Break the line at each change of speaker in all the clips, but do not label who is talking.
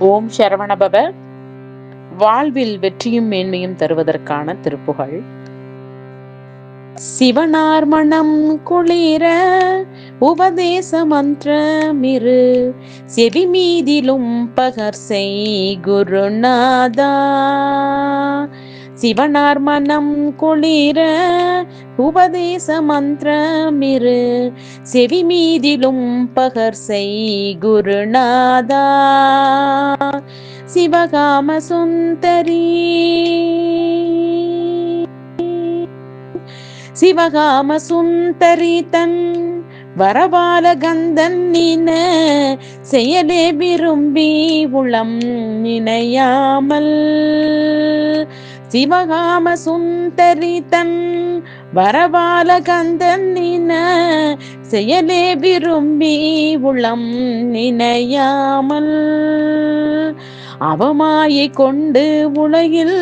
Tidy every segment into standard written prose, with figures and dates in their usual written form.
ஓம் சரவணபவ. வாழ்வில் வெற்றியும் மேன்மையும் தருவதற்கான திருப்புகழ். சிவனார் மனம் குளிர உபதேச மந்திரமிரு செவி மீதிலும் பகர்செய் குருநாதா. சிவனார் மனம் குளிர உபதேச மந்திரமிரு செவி மீதிலும் பகர்செய் குருநாதா. சிவகாம சுந்தரி சிவகாம சுந்தரி தன் வரபால கந்தன் நின செயலே விரும்பி உளம் நினையாமல். சிவகாம சுந்தரி தன் வரபால கந்தன் நின செயலே விரும்பி உளம் நினையாமல். அவமாயை கொண்டு உலகில்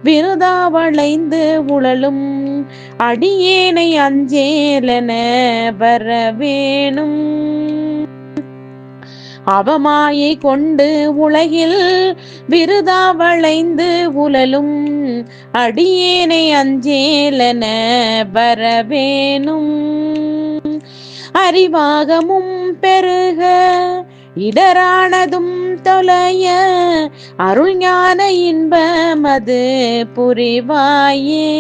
விருதா வளைந்து உழலும் அடியேனை அஞ்சேலென வரவேணும். அவமாயை கொண்டு உலகில் விருதா வளைந்து உழலும் அடியேனை அஞ்சேலென வரவேணும். அறிவாகமும் பெருக இடரானதும் தொலைய அருள் ஞான இன்பமது புரிவாயே.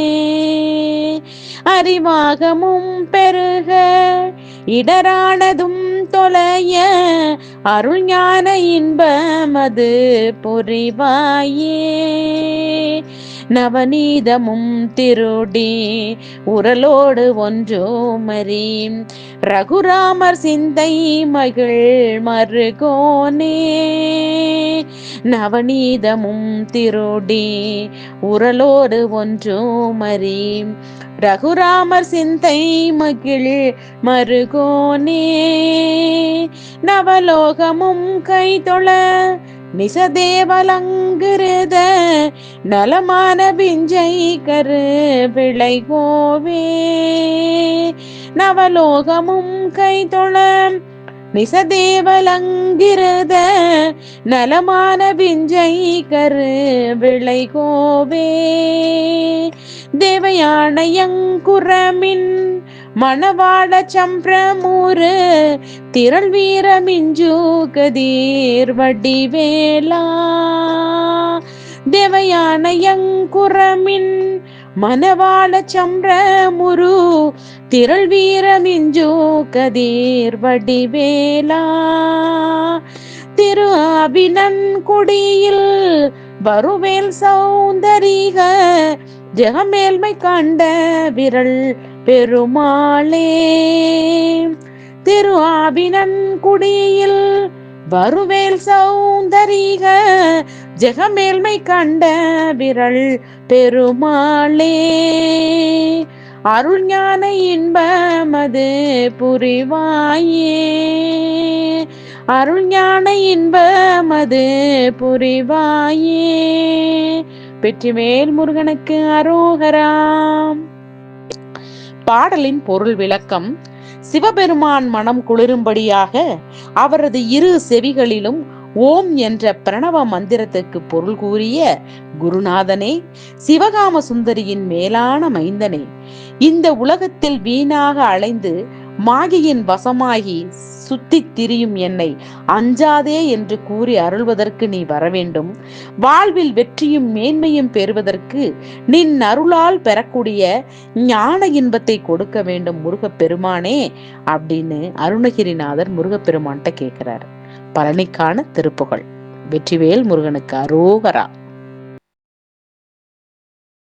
அறிவாகமும் பெருக இடரானதும் தொலைய அருள் ஞான இன்பமது புரிவாயே. நவநீதமும் திருடி உரலோடு ஒன்றோமரி ரகுராமர் சிந்தை மகிழ் மருகோனே. நவநீதமும் திருடி உரலோடு ஒன்றோமரி ரகுராமர் சிந்தை மகிழ் மருகோனே. நவலோகமும் கைதொழ நிசதேவலங்கிருத நலமான பிஞ்சை கரு விளைகோவே. நவலோகமும் கைதொழ நிசதேவலங்கிருத நலமான பிஞ்சை கரு விளைகோவே. தேவயானையங்குரமின் மணவாள சம்பிரமூரு திரள் வீரமிஞ்சு கதீர் வடிவேலா. தேவயானையங்குரமின் மணவாள சம்பிரமுரு திரள் வீரமிஞ்சு கதீர் வடிவேலா. திரு அபிநன் குடியில் வருவேல் சௌந்தரிக ஜெகமேல்மை கண்ட விரல் பெருமாளே. திரு ஆபினன் குடியில் வருவேல் சௌந்தரிக ஜெகமேல்மை கண்ட விரல் பெருமாளே. அருள் ஞான இன்பமது புரிவாயே. அருள் ஞான இன்பமது புரிவாயே. வெற்றிவேல் முருகனுக்கு அரோகராம். பாடலின் பொருள் விளக்கம். சிவபெருமான் மனம் குளிரும்படியாக அவரது இரு செவிகளிலும் ஓம் என்ற பிரணவ மந்திரத்துக்கு பொருள் கூறிய குருநாதனே, சிவகாம சுந்தரியின் மேலான மைந்தனே, இந்த உலகத்தில் வீணாக அலைந்து மாகியின் வசமாகி சுத்தி திரியும் என்னை அஞ்சாதே என்று கூறி அருள்வதற்கு நீ வரவேண்டும். வாழ்வில் வெற்றியும் மேன்மையும் பெறுவதற்கு நின் அருளால் பெறக்கூடிய ஞான இன்பத்தை கொடுக்க வேண்டும் முருகப்பெருமானே அப்படின்னு அருணகிரிநாதர் முருகப்பெருமான்கிட்ட கேட்கிறார். பழனிக்கான திருப்புகழ். வெற்றிவேல் முருகனுக்கு அரோகரா.